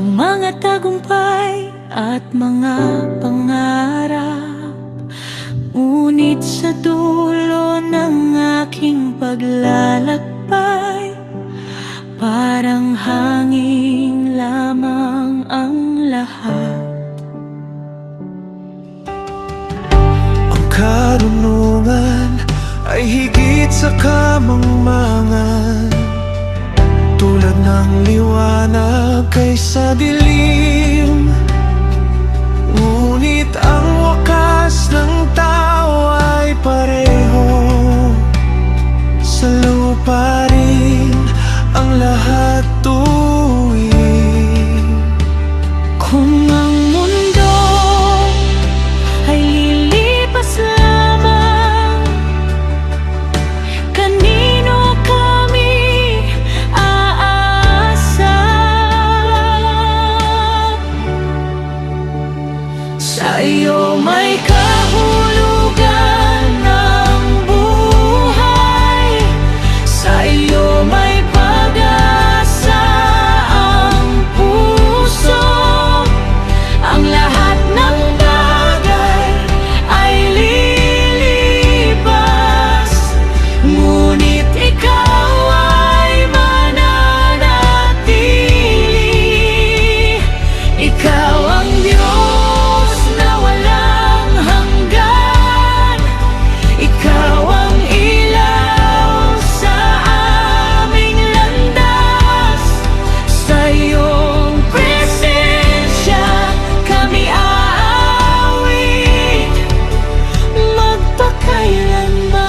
mga tagumpay at mga pangarap. Ngunit sa dulo ng aking paglalakbay, parang hangin lamang ang lahat. Ang karunungan ay higit sa kamangmangan, tulad ng liwanag kaysa dilim. Ngunit ang wakas ng tao ay pareho, sa lupa rin ang lahat tuwing. Kung ang mundo ay lilipas lamang, kanino kami aasa? Sa iyo may kahulugan ng buhay, sa iyo may pag-asa ang puso. Ang lahat ng bagay ay lilipas, ngunit ikaw ay mananatili. Ikaw ang Diyos na walang hanggan, ikaw ang ilaw sa aming landas. Sa iyong presensya kami aawit magpakailanman.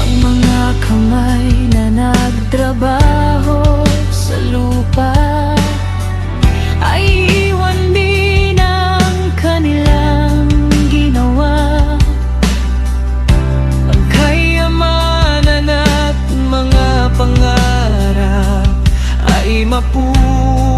Ang mga kamay na nagtrabaho sa lupa ay iwan din ang kanilang ginawa. Ang kayamanan at mga pangarap ay mapupunta